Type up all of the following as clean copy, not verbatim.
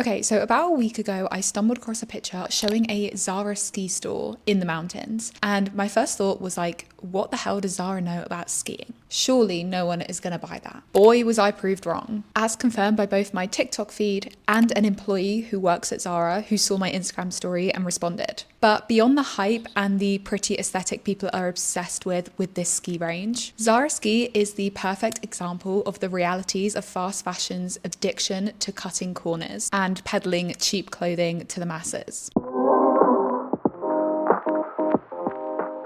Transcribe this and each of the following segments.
Okay, so about a week ago, I stumbled across a picture showing a ZARA ski store in the mountains. And my first thought was like, what the hell does ZARA know about skiing? Surely no one is going to buy that. Boy, was I proved wrong. As confirmed by both my TikTok feed and an employee who works at ZARA who saw my Instagram story and responded. But beyond the hype and the pretty aesthetic people are obsessed with this ski range, ZARA Ski is the perfect example of the realities of fast fashion's addiction to cutting corners and peddling cheap clothing to the masses.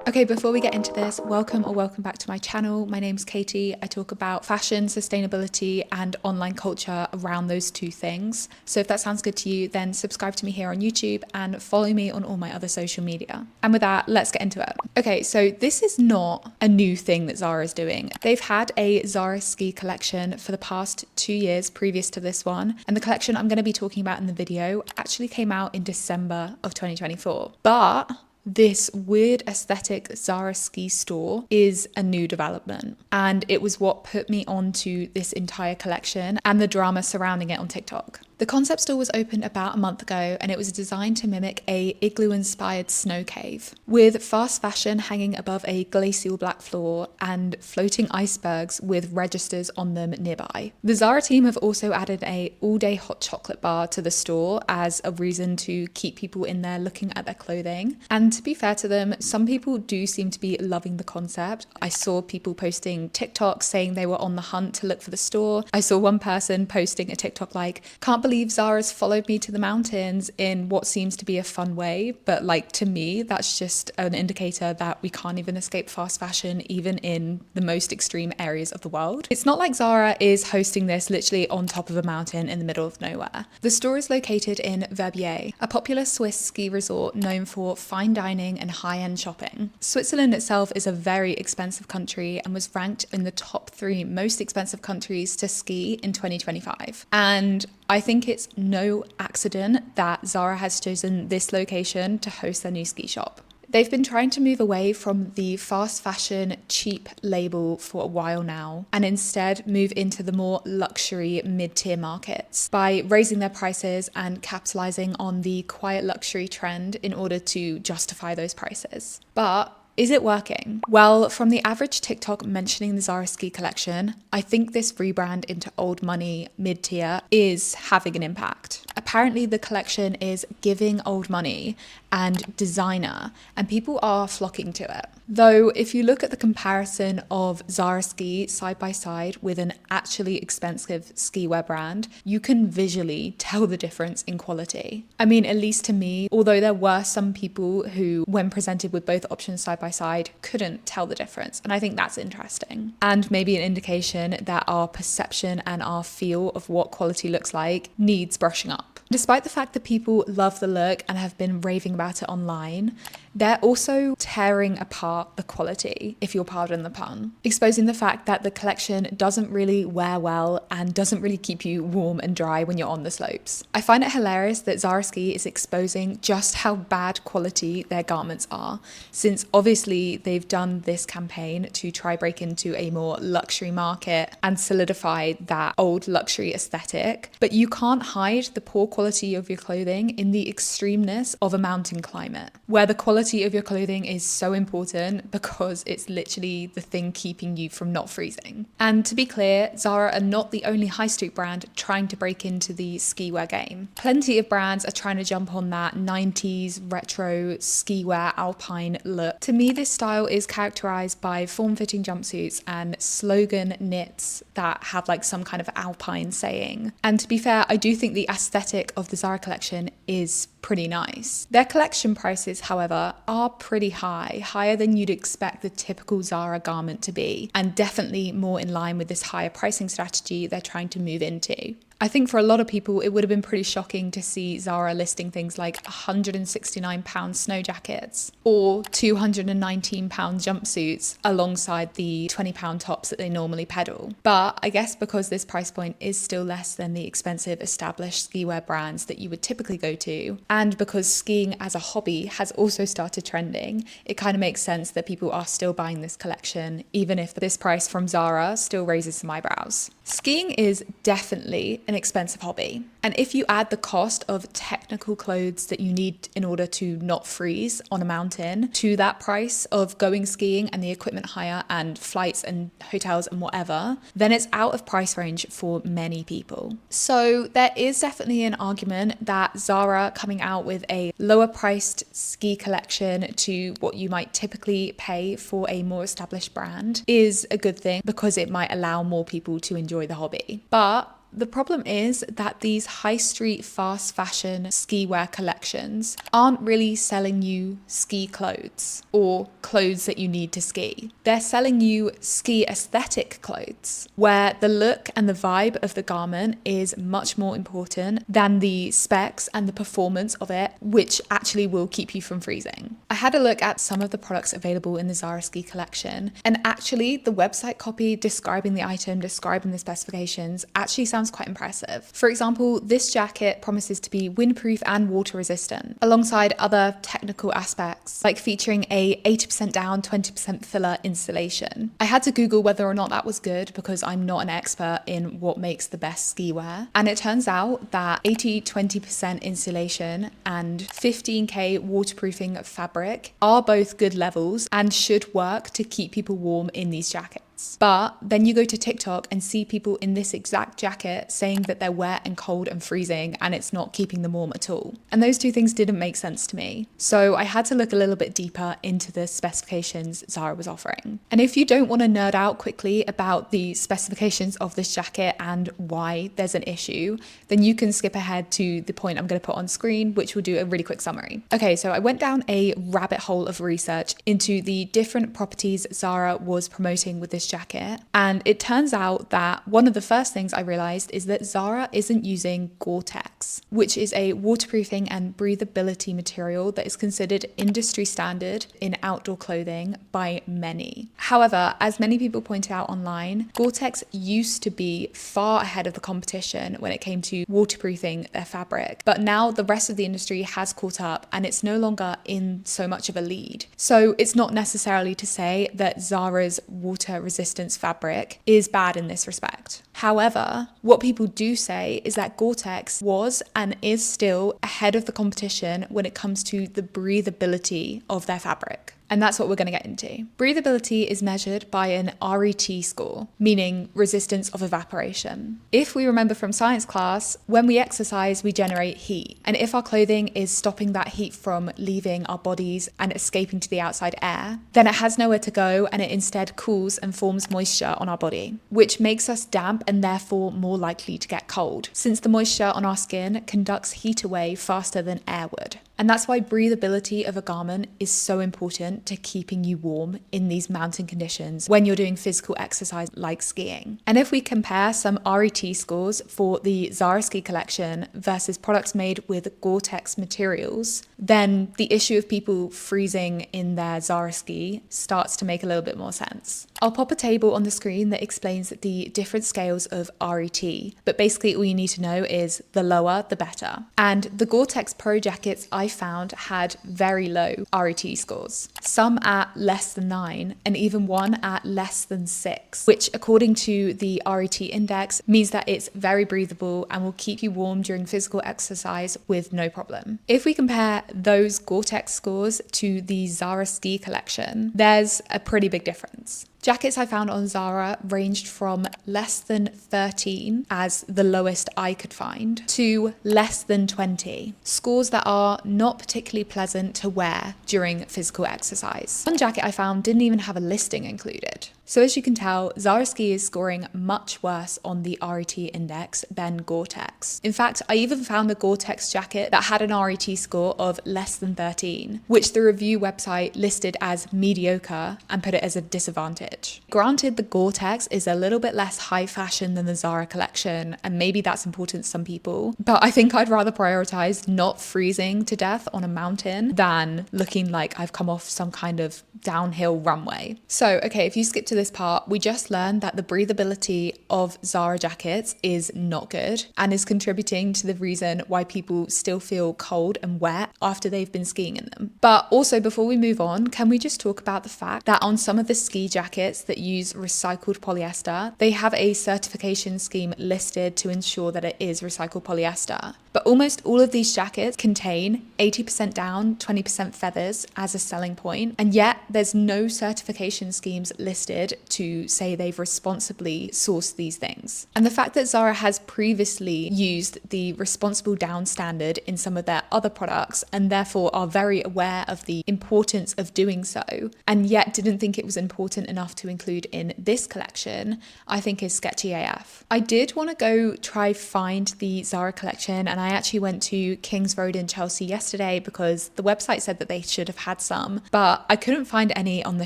Okay, before we get into this, welcome back to my channel. My name's Katie. I talk about fashion, sustainability, and online culture around those two things. So if that sounds good to you, then subscribe to me here on YouTube and follow me on all my other social media. And with that, let's get into it. Okay, so this is not a new thing that Zara is doing. They've had a ZARA Ski collection for the past 2 years previous to this one. And the collection I'm going to be talking about in the video actually came out in December of 2024. But this weird aesthetic ZARA Ski store is a new development, and it was what put me onto this entire collection and the drama surrounding it on TikTok. The concept store was opened about a month ago, and it was designed to mimic a igloo-inspired snow cave, with fast fashion hanging above a glacial black floor and floating icebergs with registers on them nearby. The Zara team have also added a all-day hot chocolate bar to the store as a reason to keep people in there looking at their clothing. And to be fair to them, some people do seem to be loving the concept. I saw people posting TikToks saying they were on the hunt to look for the store. I saw one person posting a TikTok like, "Can't believe Zara's followed me to the mountains," in what seems to be a fun way. But like, to me, that's just an indicator that we can't even escape fast fashion, even in the most extreme areas of the world. It's not like Zara is hosting this literally on top of a mountain in the middle of nowhere. The store is located in byeee, a popular Swiss ski resort known for fine dining and high-end shopping. Switzerland itself is a very expensive country and was ranked in the top 3 most expensive countries to ski in 2025. And I think it's no accident that Zara has chosen this location to host their new ski shop. They've been trying to move away from the fast fashion cheap label for a while now, and instead move into the more luxury mid-tier markets by raising their prices and capitalizing on the quiet luxury trend in order to justify those prices. But is it working? Well, from the average TikTok mentioning the ZARA Ski collection, I think this rebrand into old money mid-tier is having an impact. Apparently the collection is giving old money and designer, and people are flocking to it. Though if you look at the comparison of ZARA Ski side by side with an actually expensive skiwear brand, you can visually tell the difference in quality. I mean, at least to me, although there were some people who, when presented with both options side by side, couldn't tell the difference. And I think that's interesting. And maybe an indication that our perception and our feel of what quality looks like needs brushing up. Despite the fact that people love the look and have been raving about it online, they're also tearing apart the quality, if you'll pardon the pun, exposing the fact that the collection doesn't really wear well and doesn't really keep you warm and dry when you're on the slopes. I find it hilarious that ZARA Ski is exposing just how bad quality their garments are, since obviously they've done this campaign to try break into a more luxury market and solidify that old luxury aesthetic. But you can't hide the poor quality of your clothing in the extremeness of a mountain climate, where the quality of your clothing is so important because it's literally the thing keeping you from not freezing. And to be clear, Zara are not the only high street brand trying to break into the skiwear game. Plenty of brands are trying to jump on that 90s retro skiwear alpine look. To me, this style is characterized by form-fitting jumpsuits and slogan knits that have like some kind of alpine saying. And to be fair, I do think the aesthetic of the Zara collection is pretty nice. Their collection prices, however, are pretty high, higher than you'd expect the typical Zara garment to be, and definitely more in line with this higher pricing strategy they're trying to move into. I think for a lot of people, it would have been pretty shocking to see Zara listing things like £169 snow jackets or £219 jumpsuits alongside the £20 tops that they normally peddle. But I guess because this price point is still less than the expensive established skiwear brands that you would typically go to, and because skiing as a hobby has also started trending, it kind of makes sense that people are still buying this collection, even if this price from Zara still raises some eyebrows. Skiing is definitely an expensive hobby. And if you add the cost of technical clothes that you need in order to not freeze on a mountain to that price of going skiing and the equipment hire and flights and hotels and whatever, then it's out of price range for many people. So there is definitely an argument that Zara coming out with a lower priced ski collection to what you might typically pay for a more established brand is a good thing because it might allow more people to enjoy the hobby. But the problem is that these high street fast fashion ski wear collections aren't really selling you ski clothes or clothes that you need to ski. They're selling you ski aesthetic clothes where the look and the vibe of the garment is much more important than the specs and the performance of it, which actually will keep you from freezing. I had a look at some of the products available in the ZARA SKI collection, and actually the website copy describing the item, describing the specifications actually sounds quite impressive. For example, this jacket promises to be windproof and water resistant, alongside other technical aspects, like featuring a 80% down, 20% filler insulation. I had to Google whether or not that was good because I'm not an expert in what makes the best ski wear. And it turns out that 80-20% insulation and 15K waterproofing fabric are both good levels and should work to keep people warm in these jackets. But then you go to TikTok and see people in this exact jacket saying that they're wet and cold and freezing and it's not keeping them warm at all. And those two things didn't make sense to me. So I had to look a little bit deeper into the specifications Zara was offering. And if you don't want to nerd out quickly about the specifications of this jacket and why there's an issue, then you can skip ahead to the point I'm going to put on screen, which will do a really quick summary. Okay, so I went down a rabbit hole of research into the different properties Zara was promoting with this jacket, and it turns out that one of the first things I realized is that Zara isn't using Gore-Tex, which is a waterproofing and breathability material that is considered industry standard in outdoor clothing by many. However, as many people pointed out online, Gore-Tex used to be far ahead of the competition when it came to waterproofing their fabric, but now the rest of the industry has caught up and it's no longer in so much of a lead. So it's not necessarily to say that Zara's water resistance fabric is bad in this respect. However, what people do say is that Gore-Tex was and is still ahead of the competition when it comes to the breathability of their fabric. And that's what we're going to get into. Breathability is measured by an RET score, meaning resistance of evaporation. If we remember from science class, when we exercise, we generate heat. And if our clothing is stopping that heat from leaving our bodies and escaping to the outside air, then it has nowhere to go and it instead cools and forms moisture on our body, which makes us damp and therefore more likely to get cold, since the moisture on our skin conducts heat away faster than air would. And that's why breathability of a garment is so important to keeping you warm in these mountain conditions when you're doing physical exercise like skiing. And if we compare some RET scores for the ZARA SKI collection versus products made with Gore-Tex materials, then the issue of people freezing in their ZARA SKI starts to make a little bit more sense. I'll pop a table on the screen that explains the different scales of RET, but basically all you need to know is the lower, the better. And the Gore-Tex Pro jackets I found had very low RET scores, some at less than 9 and even one at less than 6, which according to the RET index means that it's very breathable and will keep you warm during physical exercise with no problem. If we compare those Gore-Tex scores to the ZARA SKI collection, there's a pretty big difference. Jackets I found on Zara ranged from less than 13 as the lowest I could find to less than 20, scores that are not particularly pleasant to wear during physical exercise. One jacket I found didn't even have a listing included. So as you can tell, ZARA SKI is scoring much worse on the RET index than Gore-Tex. In fact, I even found a Gore-Tex jacket that had an RET score of less than 13, which the review website listed as mediocre and put it as a disadvantage. Granted, the Gore-Tex is a little bit less high fashion than the Zara collection, and maybe that's important to some people, but I think I'd rather prioritize not freezing to death on a mountain than looking like I've come off some kind of downhill runway. So, okay, if you skip to this part, we just learned that the breathability of Zara jackets is not good and is contributing to the reason why people still feel cold and wet after they've been skiing in them. But also, before we move on, can we just talk about the fact that on some of the ski jackets that use recycled polyester, they have a certification scheme listed to ensure that it is recycled polyester. But almost all of these jackets contain 80% down, 20% feathers as a selling point, and yet there's no certification schemes listed to say they've responsibly sourced these things. And the fact that Zara has previously used the responsible down standard in some of their other products and therefore are very aware of the importance of doing so, and yet didn't think it was important enough to include in this collection, I think is sketchy AF. I did want to go try find the Zara collection, and I actually went to King's Road in Chelsea yesterday because the website said that they should have had some, but I couldn't find any on the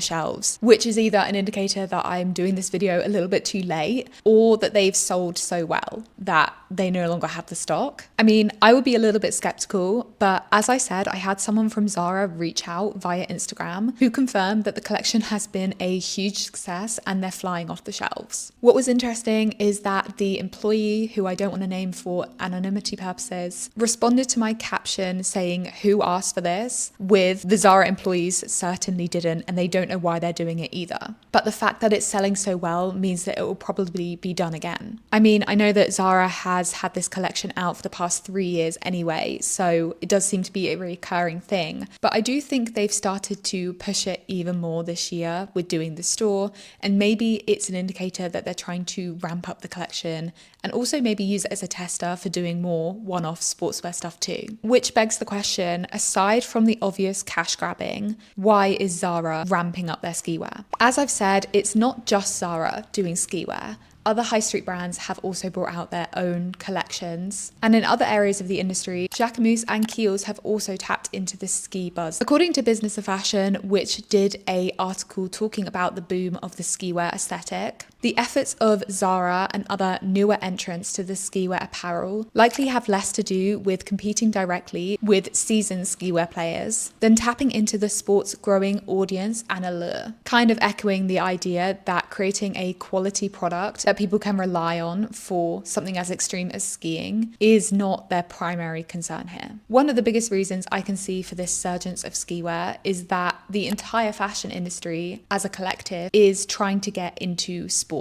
shelves, which is either an indicator that I'm doing this video a little bit too late or that they've sold so well that they no longer have the stock. I mean, I would be a little bit skeptical, but as I said, I had someone from Zara reach out via Instagram who confirmed that the collection has been a huge success and they're flying off the shelves. What was interesting is that the employee, who I don't want to name for anonymity purposes, responded to my caption saying who asked for this with the Zara employees certainly didn't, and they don't know why they're doing it either. But the fact that it's selling so well means that it will probably be done again. I mean, I know that Zara has had this collection out for the past 3 years anyway, so it does seem to be a recurring thing, but I do think they've started to push it even more this year with doing the store, and maybe it's an indicator that they're trying to ramp up the collection and also maybe use it as a tester for doing more one-off sportswear stuff too. Which begs the question, aside from the obvious cash grabbing, why is Zara ramping up their skiwear? As I've said, it's not just Zara doing skiwear. Other high street brands have also brought out their own collections. And in other areas of the industry, Jacquemus and Kiehl's have also tapped into the ski buzz. According to Business of Fashion, which did an article talking about the boom of the skiwear aesthetic, the efforts of Zara and other newer entrants to the skiwear apparel likely have less to do with competing directly with seasoned skiwear players than tapping into the sport's growing audience and allure, kind of echoing the idea that creating a quality product that people can rely on for something as extreme as skiing is not their primary concern here. One of the biggest reasons I can see for this surgence of skiwear is that the entire fashion industry as a collective is trying to get into sports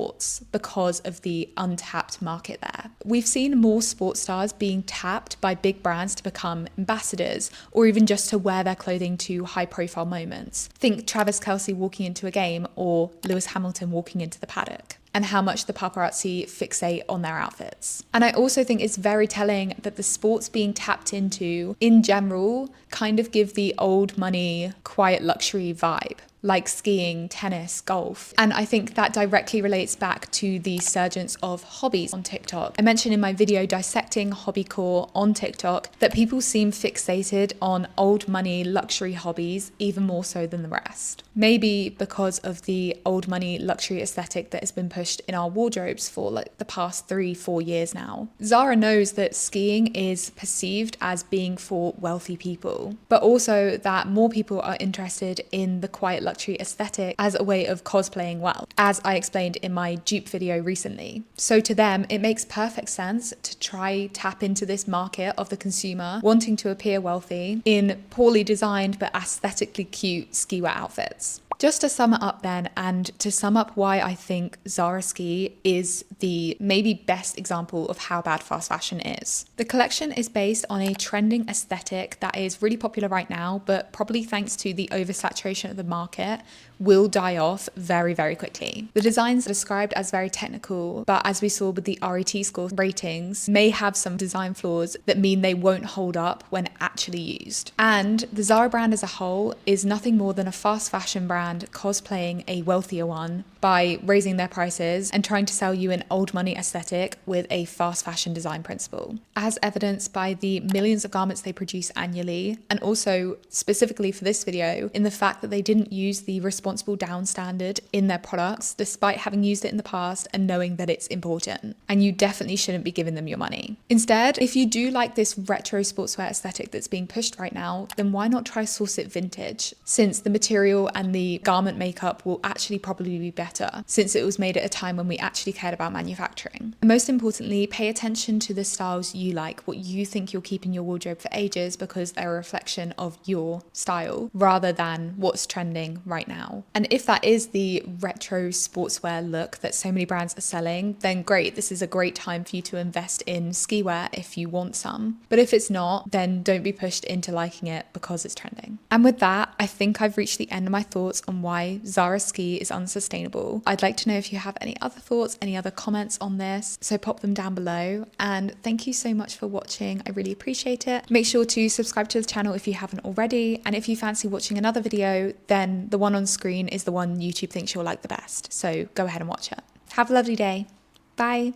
because of the untapped market there. We've seen more sports stars being tapped by big brands to become ambassadors or even just to wear their clothing to high profile moments. Think Travis Kelce walking into a game or Lewis Hamilton walking into the paddock, and how much the paparazzi fixate on their outfits. And I also think it's very telling that the sports being tapped into in general kind of give the old money, quiet luxury vibe, like skiing, tennis, golf. And I think that directly relates back to the surgence of hobbies on TikTok. I mentioned in my video dissecting hobbycore on TikTok that people seem fixated on old money luxury hobbies even more so than the rest. Maybe because of the old money luxury aesthetic that has been pushed in our wardrobes for like the past 3-4 years now. Zara knows that skiing is perceived as being for wealthy people, but also that more people are interested in the quiet luxury aesthetic as a way of cosplaying well, as I explained in my dupe video recently. So to them, it makes perfect sense to try tap into this market of the consumer wanting to appear wealthy in poorly designed but aesthetically cute skiwear outfits. Just to sum it up then, and to sum up why I think ZARA SKI is the maybe best example of how bad fast fashion is. The collection is based on a trending aesthetic that is really popular right now, but probably thanks to the oversaturation of the market, will die off very, very quickly. The designs are described as very technical, but as we saw with the RET score ratings, may have some design flaws that mean they won't hold up when actually used. And the Zara brand as a whole is nothing more than a fast fashion brand cosplaying a wealthier one by raising their prices and trying to sell you an old money aesthetic with a fast fashion design principle, as evidenced by the millions of garments they produce annually, and also specifically for this video in the fact that they didn't use the responsible down standard in their products despite having used it in the past and knowing that it's important, and you definitely shouldn't be giving them your money. Instead, if you do like this retro sportswear aesthetic that's being pushed right now, then why not try source it vintage, since the material and the garment makeup will actually probably be better, since it was made at a time when we actually cared about manufacturing. And most importantly, pay attention to the styles you like, what you think you'll keep in your wardrobe for ages, because they're a reflection of your style rather than what's trending right now. And if that is the retro sportswear look that so many brands are selling, then great, this is a great time for you to invest in ski wear if you want some. But if it's not, then don't be pushed into liking it because it's trending. And with that, I think I've reached the end of my thoughts on why ZARA SKI is unsustainable. I'd like to know if you have any other thoughts, any other comments on this, so pop them down below. And thank you so much for watching. I really appreciate it. Make sure to subscribe to the channel if you haven't already. And if you fancy watching another video, then the one on screen is the one YouTube thinks you'll like the best. So go ahead and watch it. Have a lovely day. Bye.